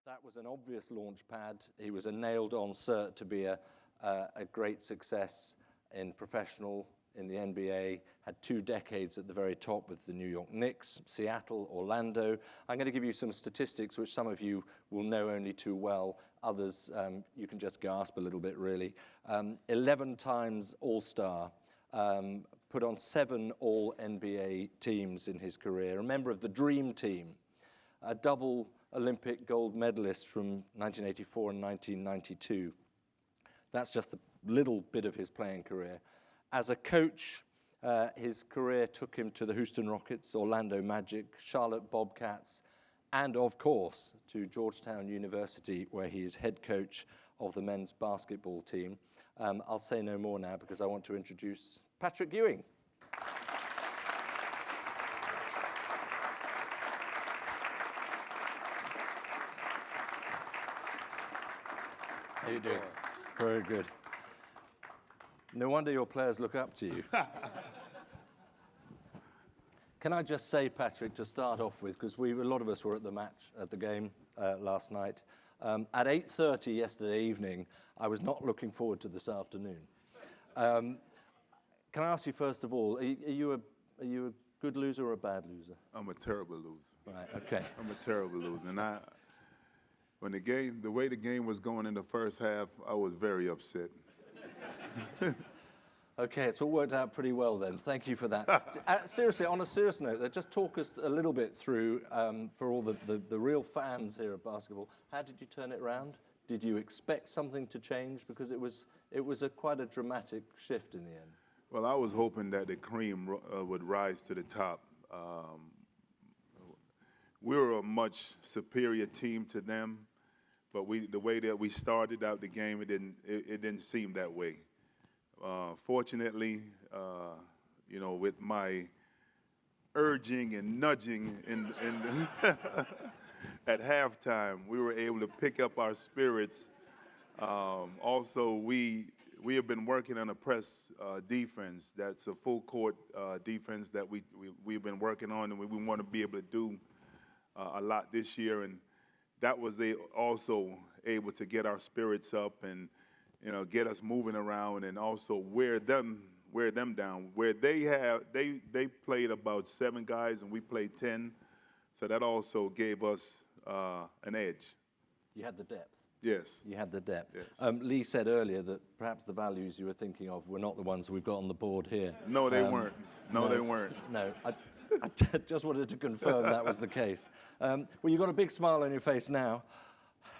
That was an obvious launch pad. He was a nailed-on cert to be a great success in professional, in the NBA, had 2 decades at the very top with the New York Knicks, Seattle, Orlando. I'm going to give you some statistics which some of you will know only too well. Others, you can just gasp a little bit, really. 11 times All-Star, put on 7 All-NBA teams in his career, a member of the Dream Team, a double Olympic gold medalist from 1984 and 1992. That's just a little bit of his playing career. As a coach, his career took him to the Houston Rockets, Orlando Magic, Charlotte Bobcats, and of course to Georgetown University, where he is head coach of the men's basketball team. I'll say no more now because I want to introduce Patrick Ewing. How you doing? Very good. No wonder your players look up to you. Can I just say, Patrick, to start off with, because a lot of us were at the game last night. At 8:30 yesterday evening, I was not looking forward to this afternoon. Can I ask you first of all, are you a good loser or a bad loser? I'm a terrible loser. Right. Okay. I'm a terrible loser, and when the way the game was going in the first half, I was very upset. Okay, it's all worked out pretty well then. Thank you for that. Seriously, on a serious note, just talk us a little bit through, for all the real fans here of basketball, how did you turn it around? Did you expect something to change? Because it was quite a dramatic shift in the end. Well, I was hoping that the cream would rise to the top. We were a much superior team to them, but the way that we started out the game, it didn't seem that way. Fortunately, with my urging and nudging at halftime, we were able to pick up our spirits. Also, we have been working on a press defense. That's a full court defense that we've been working on, and we want to be able to do a lot this year. And that was also able to get our spirits up and get us moving around, and also wear them down. Where they played about 7 guys and we played 10, so that also gave us an edge. You had the depth. Yes. You had the depth. Yes. Lee said earlier that perhaps the values you were thinking of were not the ones we've got on the board here. No, they weren't. No, they weren't. No, I just wanted to confirm that was the case. Well, you've got a big smile on your face now,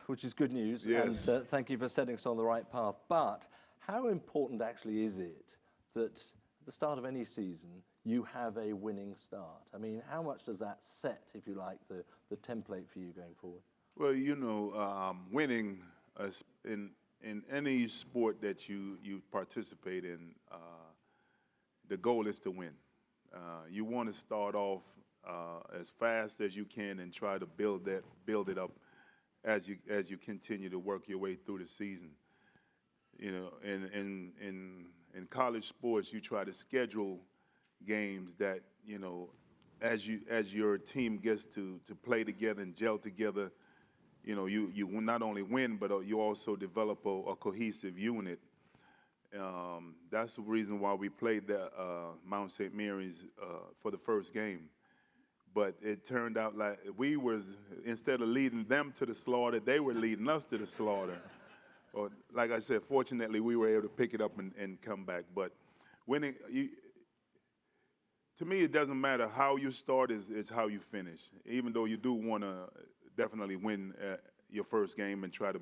which is good news, yes. And thank you for setting us on the right path. But how important actually is it that at the start of any season you have a winning start? I mean, how much does that set, if you like, the template for you going forward? Well, winning in any sport that you participate in, the goal is to win. You want to start off as fast as you can and try to build it up as you continue to work your way through the season. In college sports, you try to schedule games that as your team gets to play together and gel together, you not only win, but you also develop a cohesive unit. That's the reason why we played Mount St. Mary's for the first game. But it turned out like instead of leading them to the slaughter, they were leading us to the slaughter. Or, like I said, fortunately, we were able to pick it up and come back. But winning, to me, it doesn't matter how you start, it's how you finish. Even though you do want to definitely win your first game and try to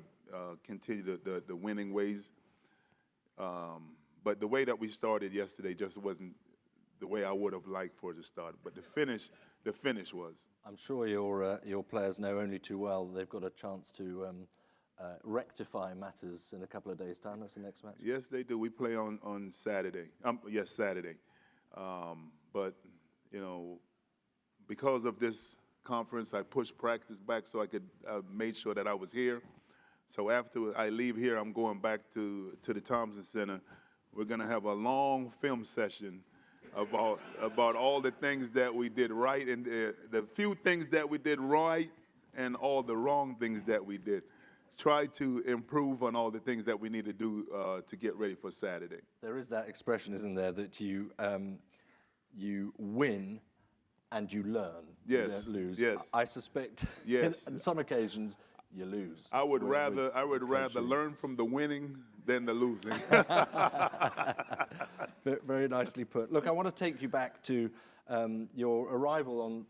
continue the winning ways. But the way that we started yesterday just wasn't the way I would have liked for it to start. But the finish was. I'm sure your players know only too well they've got a chance to rectify matters in a couple of days' time. That's the next match. Yes, they do. We play on Saturday. Yes, Saturday. But because of this conference, I pushed practice back so I could make sure that I was here. So after I leave here, I'm going back to the Thompson Center. We're going to have a long film session about all the things that we did right and the few things that we did right and all the wrong things that we did. Try to improve on all the things that we need to do to get ready for Saturday. There is that expression, isn't there, that you win and you learn. Yes, You don't lose. yes. I suspect Yes. on some occasions you lose. I would rather coaching. learn from the winning than the losing. Very nicely put. Look, I want to take you back to your arrival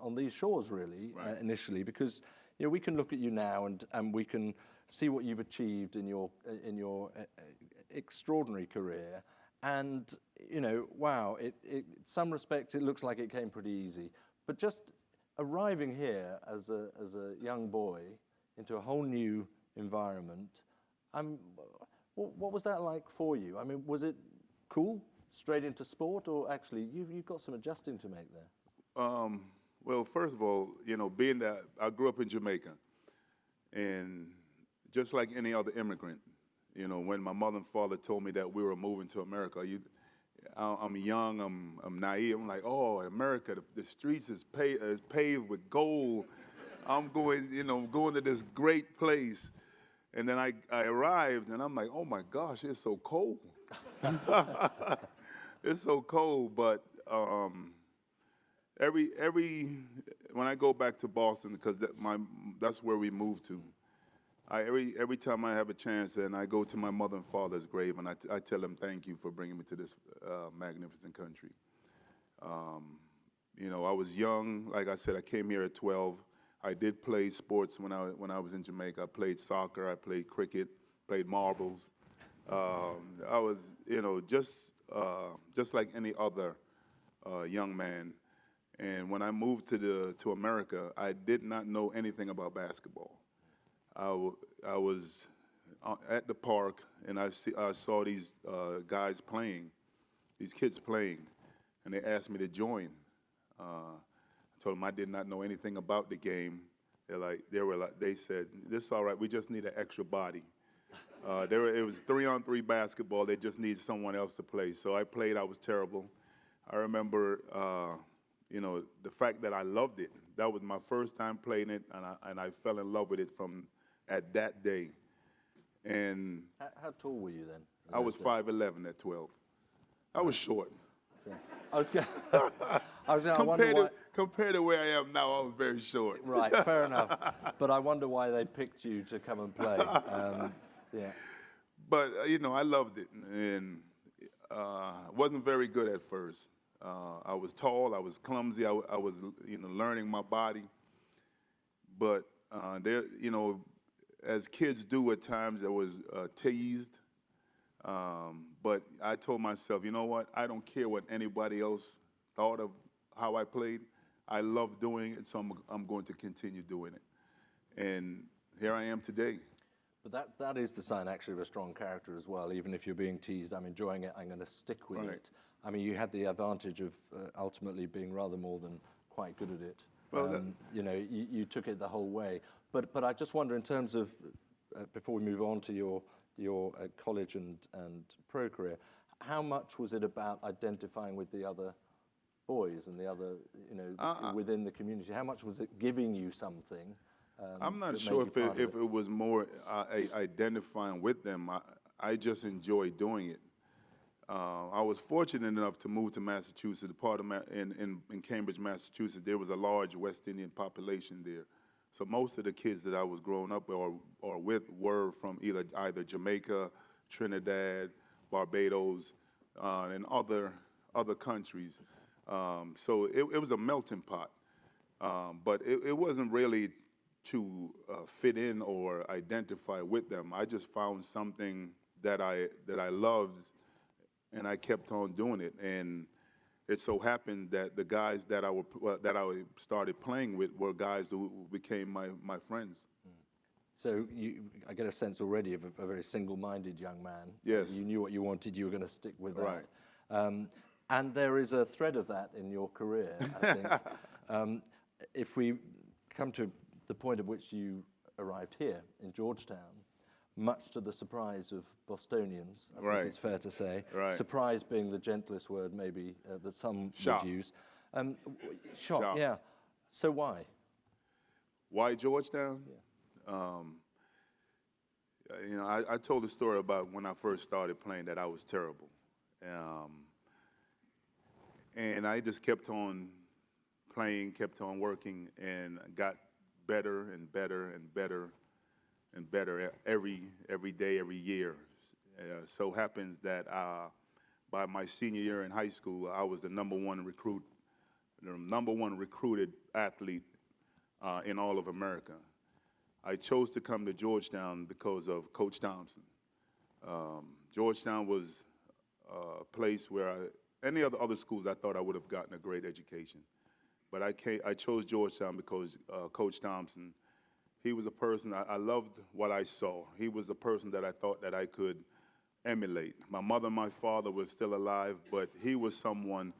on these shores, really, Right. initially, because we can look at you now and we can see what you've achieved in your extraordinary career. And wow, in some respects it looks like it came pretty easy. But just arriving here as a young boy into a whole new environment, what was that like for you? I mean, was it cool, straight into sport, or actually you've got some adjusting to make there? Well, first of all, being that I grew up in Jamaica, and just like any other immigrant, when my mother and father told me that we were moving to America, I'm young, I'm naive. I'm like, oh, America, the streets is paved with gold. I'm going to this great place. And then I arrived, and I'm like, oh my gosh, it's so cold. It's so cold, but when I go back to Boston, because that's where we moved to, every time I have a chance, and I go to my mother and father's grave, and I tell them thank you for bringing me to this magnificent country. I was young. Like I said, I came here at 12. I did play sports when I was in Jamaica. I played soccer. I played cricket. Played marbles. I was, just like any other young man. And when I moved to America, I did not know anything about basketball. I was at the park, and I saw these guys playing, these kids playing, and they asked me to join. I told them I did not know anything about the game. They said, "This is all right. We just need an extra body." It was 3-on-3 basketball. They just needed someone else to play. So I played. I was terrible. I remember, the fact that I loved it. That was my first time playing it, and I fell in love with it from at that day. And How tall were you then? I was 5'11" at 12. I was short. So, I wonder why. Compared to where I am now, I was very short. Right, fair enough. But I wonder why they picked you to come and play. Yeah. But I loved it, and wasn't very good at first. I was tall, I was clumsy, I was learning my body. But as kids do at times, I was teased. But I told myself, you know what? I don't care what anybody else thought of how I played. I love doing it, so I'm going to continue doing it. And here I am today. But that is the sign, actually, of a strong character as well. Even if you're being teased, I'm enjoying it, I'm going to stick with it. I mean, you had the advantage of ultimately being rather more than quite good at it. Well, you took it the whole way. But I just wonder, in terms of, before we move on to your college and pro career, how much was it about identifying with the other boys and the other, within the community? How much was it giving you something? I'm not sure if it was more identifying with them. I just enjoyed doing it. I was fortunate enough to move to Massachusetts. In Cambridge, Massachusetts, there was a large West Indian population there. So most of the kids that I was growing up or with were from either Jamaica, Trinidad, Barbados, and other countries. So it was a melting pot. But it wasn't really to fit in or identify with them. I just found something that I loved, and I kept on doing it. And it so happened that the guys that I started playing with were guys who became my friends. So I get a sense already of a very single-minded young man. Yes. You knew what you wanted, you were going to stick with that. Right. And there is a thread of that in your career, I think. If we come to the point at which you arrived here in Georgetown, much to the surprise of Bostonians, I think it's fair to say. Right. Surprise being the gentlest word maybe that some Shock. would use. Shock, yeah. So why? Why Georgetown? I told a story about when I first started playing that I was terrible. And I just kept on playing, kept on working, and got better and better and better and better every day, every year. So happens that by my senior year in high school, I was the number one recruited athlete in all of America. I chose to come to Georgetown because of Coach Thompson. Georgetown was a place where any other schools I thought I would have gotten a great education. But I chose Georgetown because Coach Thompson, he was a person, I loved what I saw. He was a person that I thought that I could emulate. My mother and my father were still alive, but he was someone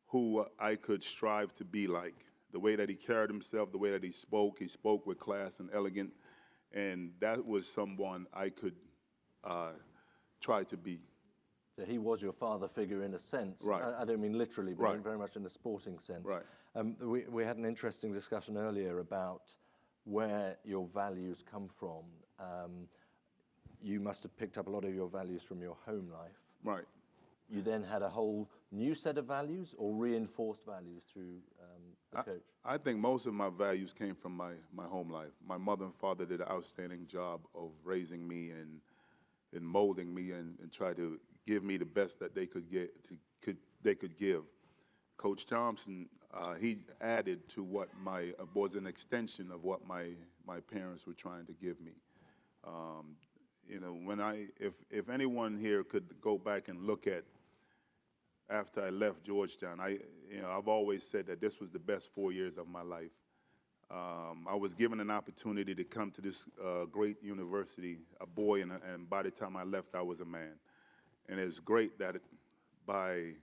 who I could strive to be like. The way that he carried himself, the way that he spoke with class and elegant, and that was someone I could try to be. So he was your father figure in a sense. Right. I don't mean literally, but Right. very much in a sporting sense. Right. We had an interesting discussion earlier about where your values come from. You must have picked up a lot of your values from your home life. Right. You then had a whole new set of values or reinforced values through the coach? I think most of my values came from my home life. My mother and father did an outstanding job of raising me and molding me and try to give me the best that they could give. Coach Thompson, he added to what was an extension of what my parents were trying to give me. If anyone here could go back and look at after I left Georgetown, I've always said that this was the best 4 years of my life. I was given an opportunity to come to this great university, a boy, and by the time I left, I was a man. And it's great that by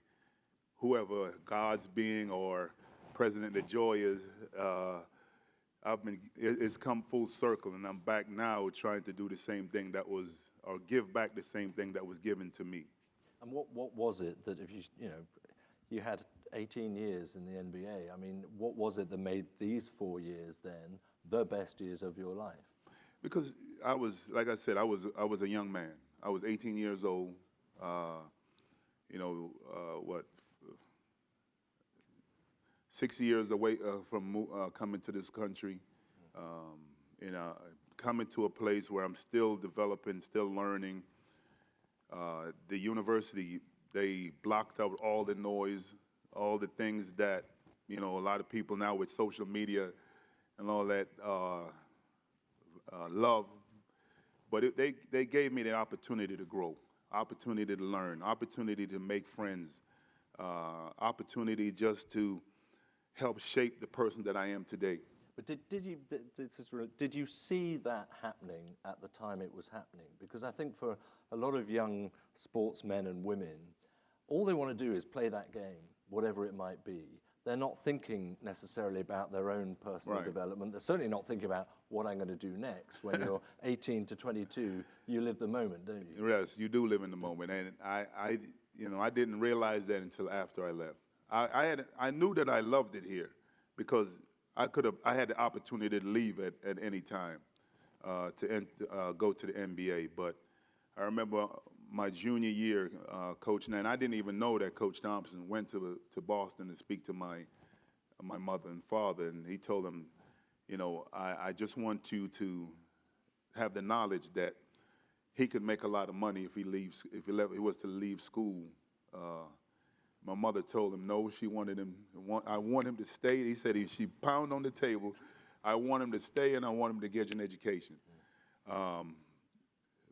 whoever God's being or President DeJoy is, it's come full circle, and I'm back now trying to do the same thing or give back the same thing that was given to me. And what was it that you had 18 years in the NBA? I mean, what was it that made these 4 years then the best years of your life? Because I was, like I said, I was a young man. I was 18 years old. 6 years away from coming to this country. Coming to a place where I'm still developing, still learning. The university, they blocked out all the noise, all the things that, a lot of people now with social media and all that love. But they gave me the opportunity to grow, opportunity to learn, opportunity to make friends, opportunity just to help shape the person that I am today. But did you see that happening at the time it was happening? Because I think for a lot of young sportsmen and women, all they want to do is play that game, whatever it might be. They're not thinking necessarily about their own personal Right. development. They're certainly not thinking about what I'm going to do next. When you're 18 to 22, you live the moment, don't you? Yes, you do live in the moment, and I didn't realize that until after I left. I knew that I loved it here because I had the opportunity to leave at any time to go to the NBA. But I remember my junior year, Coach, and I didn't even know that Coach Thompson went to Boston to speak to my mother and father, and he told them, I just want you to have the knowledge that he could make a lot of money if he was to leave school. My mother told him no. She wanted him. I want him to stay. He said she pounded on the table. I want him to stay, and I want him to get an education.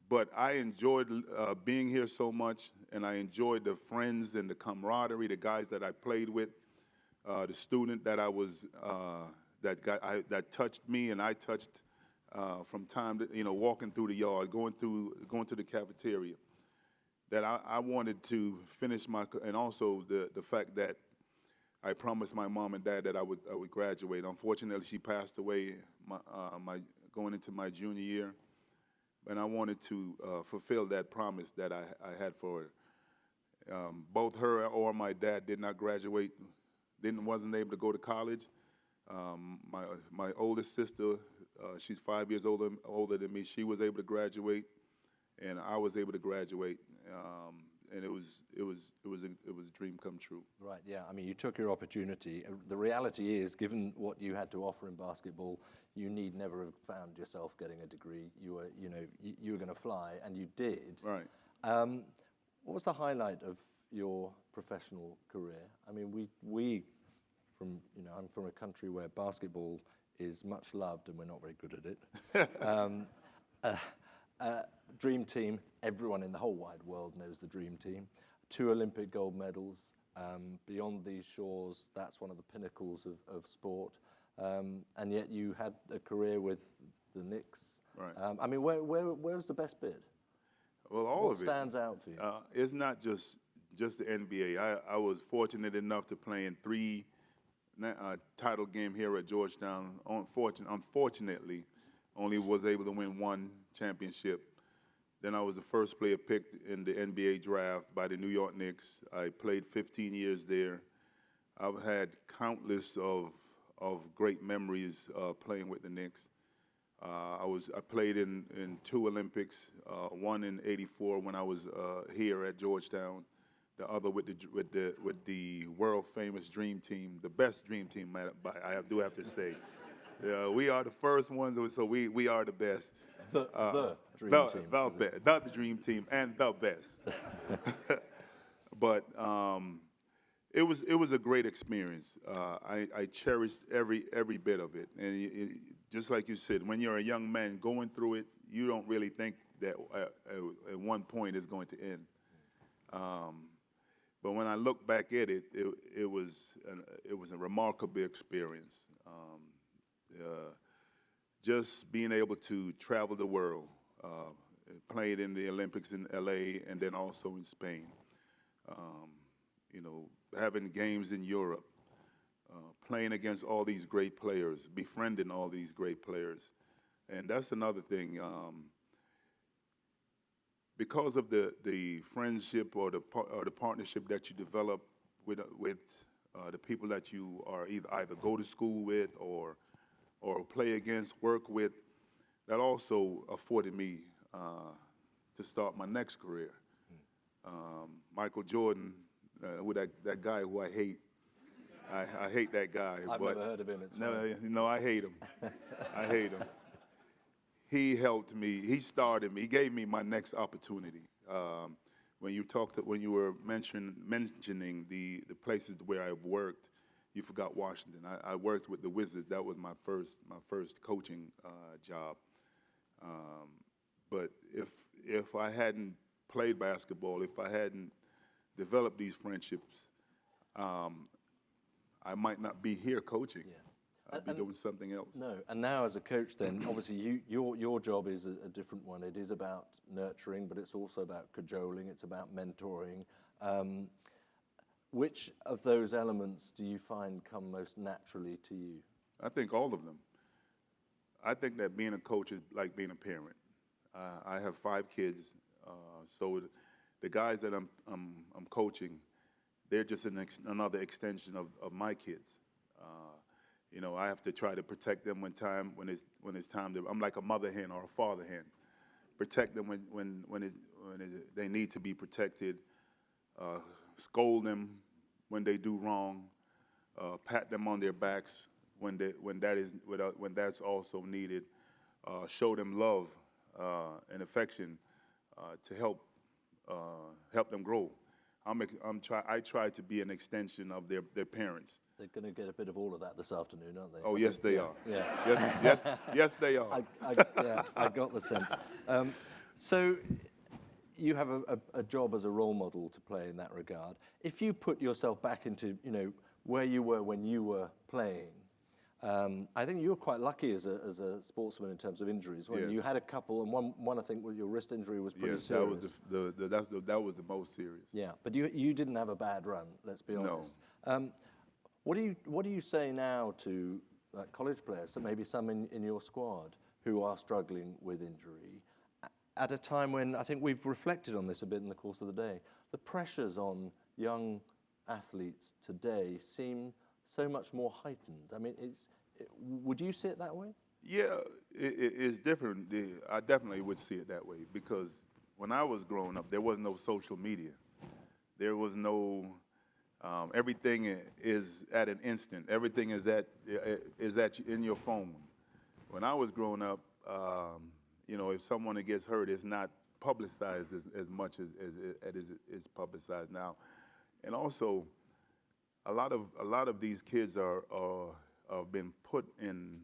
But I enjoyed being here so much, and I enjoyed the friends and the camaraderie, the guys that I played with, the student that I was that touched me, and I touched from time to walking through the yard, going to the cafeteria. That I wanted to finish and also the fact that I promised my mom and dad that I would graduate. Unfortunately, she passed away going into my junior year, and I wanted to fulfill that promise that I had for her. Both her or my dad did not graduate, wasn't able to go to college. My oldest sister, she's 5 years older than me. She was able to graduate, and I was able to graduate, and it was a dream come true. Right, yeah. I mean, you took your opportunity. The reality is, given what you had to offer in basketball, you need never have found yourself getting a degree. You were going to fly, and you did. Right. What was the highlight of your professional career? I mean, I'm from a country where basketball is much loved, and we're not very good at it. Dream team, everyone in the whole wide world knows the dream team. 2 Olympic gold medals. Beyond these shores, that's one of the pinnacles of sport. And yet you had a career with the Knicks. Right. I mean, where's the best bit? Well, all What of it stands out for you? It's not just the NBA. I was fortunate enough to play in 3 title game here at Georgetown. Unfortunately, only was able to win 1 championship. Then I was the first player picked in the NBA draft by the New York Knicks. I played 15 years there. I've had countless of great memories playing with the Knicks. I played in 2 Olympics, one in '84 when I was here at Georgetown, the other with the world famous Dream Team, the best Dream Team. I do have to say, we are the first ones, so we are the best. The Dream Team. Not the Dream Team, and the best. But it was a great experience. I cherished every bit of it, and just like you said, when you're a young man going through it, you don't really think that at one point it's going to end. But when I look back at it, it was a remarkable experience. Just being able to travel the world, played in the Olympics in LA and then also in Spain. Having games in Europe, playing against all these great players, befriending all these great players. And that's another thing. Because of the friendship or the partnership that you develop with the people that you are either go to school with or play against, work with, that also afforded me to start my next career. Michael Jordan, that guy who I hate. I hate that guy. I've never heard of him. No, I hate him. I hate him. He helped me. He started me. He gave me my next opportunity. When you were mentioning the places where I've worked, you forgot Washington. I worked with the Wizards. That was my first coaching job. But if I hadn't played basketball, if I hadn't developed these friendships, I might not be here coaching. Yeah. I'd be doing something else. No, and now as a coach then, obviously your job is a different one. It is about nurturing, but it's also about cajoling, it's about mentoring. Which of those elements do you find come most naturally to you? I think all of them. I think that being a coach is like being a parent. I have 5 kids, so the guys that I'm coaching, they're just another extension of my kids. I have to try to protect them when it's time to. I'm like a mother hen or a father hen. Protect them when they need to be protected. Scold them when they do wrong. Pat them on their backs when that's also needed. Show them love and affection to help them grow. I try to be an extension of their parents. They're going to get a bit of all of that this afternoon, aren't they? Oh, yes, they are. Yeah. Yes, they are. I got the sense. So you have a job as a role model to play in that regard. If you put yourself back into, where you were when you were playing, I think you were quite lucky as a sportsman in terms of injuries. When Yes. you had a couple, and one I think your wrist injury was pretty Yes, serious. that was the most serious. Yeah, but you didn't have a bad run. Let's be honest. No. What do you say now to college players, so maybe some in your squad, who are struggling with injury, at a time when I think we've reflected on this a bit in the course of the day? The pressures on young athletes today seem so much more heightened. I mean, Would you see it that way? Yeah, it's different. I definitely would see it that way because when I was growing up, there was no social media. There was no, everything is at an instant. Everything is in your phone. When I was growing up, if someone gets hurt, it's not publicized as much as it is publicized now. And also, a lot of these kids are been put in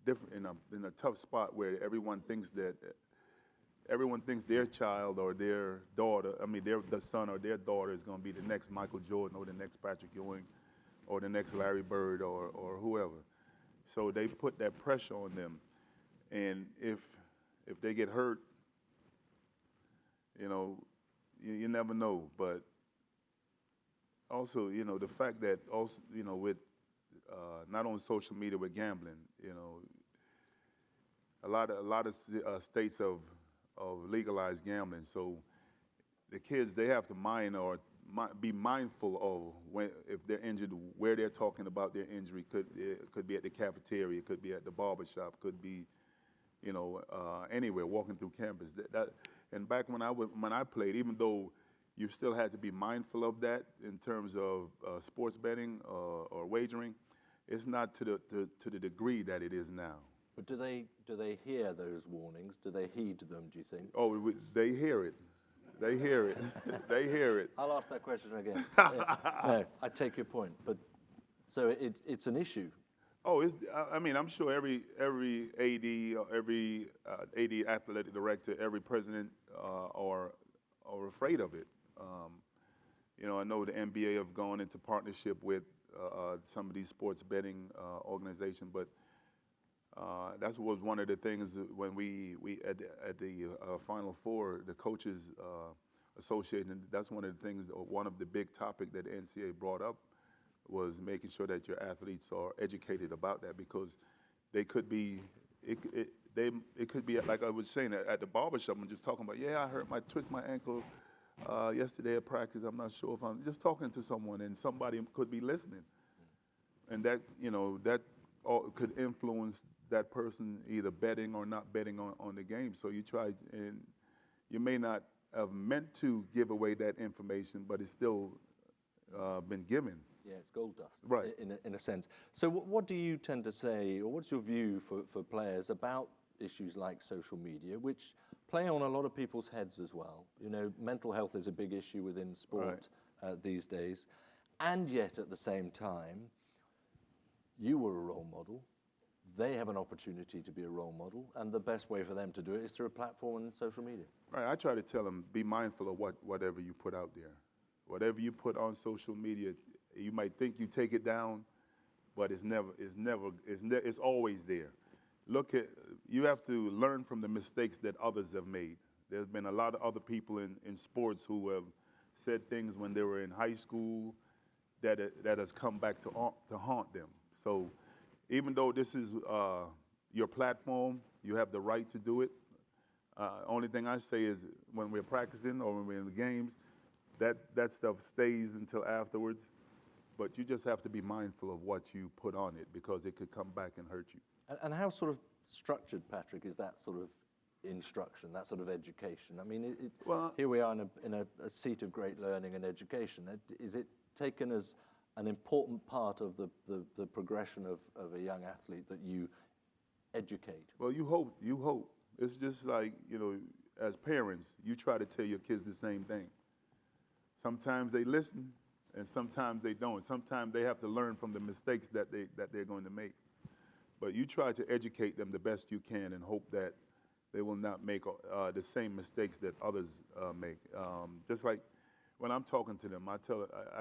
in a tough spot where everyone thinks their child or their daughter, the son or their daughter is going to be the next Michael Jordan or the next Patrick Ewing or the next Larry Bird or whoever. So they put that pressure on them, and if they get hurt, you never know. But also, the fact that also, with not on social media, with gambling, a lot of states of legalized gambling. So the kids, they have to be mindful of if they're injured, where they're talking about their injury. Could be at the cafeteria, could be at the barber shop, could be, anywhere walking through campus. And back when I played, even though you still had to be mindful of that in terms of sports betting or wagering, it's not to the degree that it is now. But do they hear those warnings? Do they heed them, do you think? Oh, they hear it. They hear it. They hear it. I'll ask that question again. No, I take your point. But so it's an issue. Oh, I'm sure every AD, every AD athletic director, every president are afraid of it. I know the NBA have gone into partnership with some of these sports betting organizations, but that was one of the things when we at the Final Four, the Coaches Association. That's one of the things. One of the big topic that the NCAA brought up was making sure that your athletes are educated about that, because they could be. It could be like I was saying at the barbershop. I'm just talking about. Yeah, I twist my ankle yesterday at practice. I'm not sure if I'm just talking to someone, and somebody could be listening, and that could influence that person either betting or not betting on the game. So you try, and you may not have meant to give away that information, but it's still been given. Yeah, it's gold dust, right? In a sense. So what do you tend to say, or what's your view for players about issues like social media, which play on a lot of people's heads as well? Mental health is a big issue within sport these days, and yet at the same time, you were a role model. They have an opportunity to be a role model, and the best way for them to do it is through a platform and social media. Right. I try to tell them, be mindful of whatever you put out there. Whatever you put on social media, you might think you take it down, but it's always there. You have to learn from the mistakes that others have made. There's been a lot of other people in sports who have said things when they were in high school that has come back to haunt them. So even though this is your platform, you have the right to do it. Only thing I say is when we're practicing or when we're in the games, that stuff stays until afterwards. But you just have to be mindful of what you put on it, because it could come back and hurt you. And how sort of structured, Patrick, is that sort of instruction, that sort of education? Here we are in a seat of great learning and education. Is it taken as an important part of the progression of a young athlete that you educate? Well, you hope. It's just like, as parents, you try to tell your kids the same thing. Sometimes they listen, and sometimes they don't. Sometimes they have to learn from the mistakes that they're going to make. But you try to educate them the best you can and hope that they will not make the same mistakes that others make. Just like when I'm talking to them, I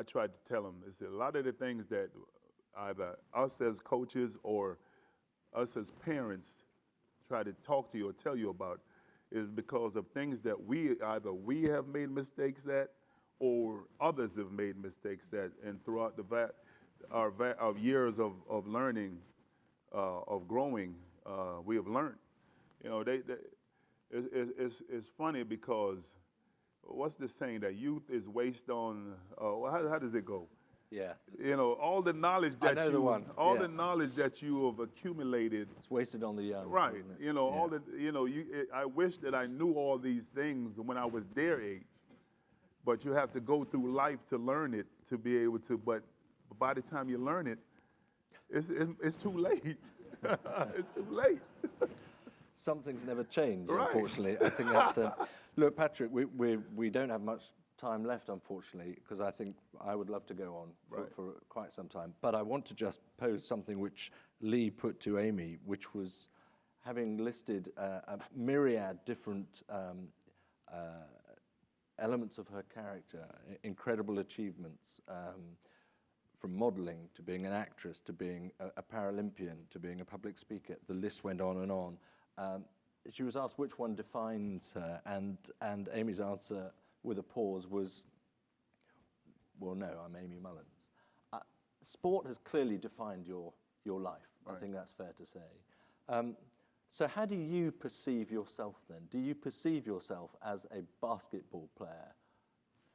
try to tell them, a lot of the things that either us as coaches or us as parents try to talk to you or tell you about is because of things that either we have made mistakes at or others have made mistakes at, and throughout our years of learning, of growing, we have learned. It's funny because what's the saying that youth is waste on? How does it go? Yeah. You know, all the knowledge that know the one, all yeah. the knowledge that you have accumulated. It's wasted on the young. Right. Isn't it? You know, Yeah. all the, you know, I wish that I knew all these things when I was their age. But you have to go through life to learn it, to be able to, but by the time you learn it, it's too late. It's too late. Some things never change, Right. unfortunately. I think that's look, Patrick, we don't have much time left, unfortunately, because I think I would love to go on for quite some time. But I want to just pose something which Lee put to Amy, which was having listed a myriad different elements of her character, incredible achievements, from modeling to being an actress to being a Paralympian to being a public speaker. The list went on and on. She was asked which one defines her, and Amy's answer, with a pause, was, well, no, I'm Amy Mullins. Sport has clearly defined your life. Right. I think that's fair to say. So how do you perceive yourself then? Do you perceive yourself as a basketball player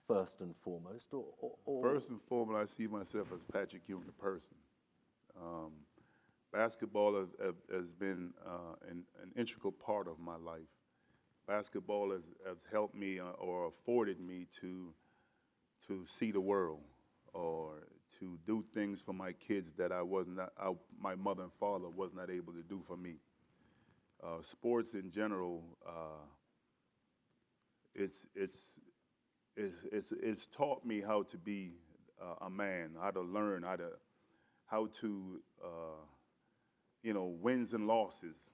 first and foremost? Or First and foremost, I see myself as Patrick Ewing, the person. Basketball has been an integral part of my life. Basketball has helped me or afforded me to see the world, or to do things for my kids that my mother and father was not able to do for me. Sports in general, it's taught me how to be a man, how to learn, how to you know, wins and losses.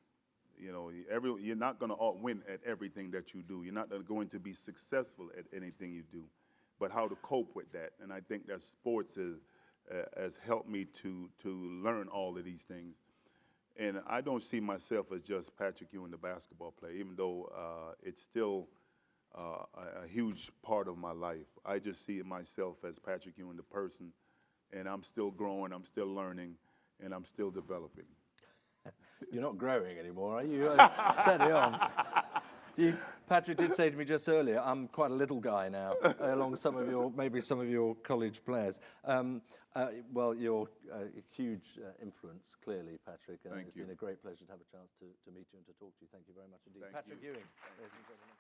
You know, you're not going to win at everything that you do. You're not going to be successful at anything you do, but how to cope with that. And I think that sports has helped me to learn all of these things. And I don't see myself as just Patrick Ewing, the basketball player, even though it's still a huge part of my life. I just see myself as Patrick Ewing, the person, and I'm still growing, I'm still learning, and I'm still developing. You're not growing anymore, are you? Steady on. Patrick did say to me just earlier, I'm quite a little guy now, along maybe some of your college players. Well, you're a huge influence, clearly, Patrick. And it's been a great pleasure to have a chance to meet you and to talk to you. Thank you very much indeed. Patrick Ewing, ladies and gentlemen.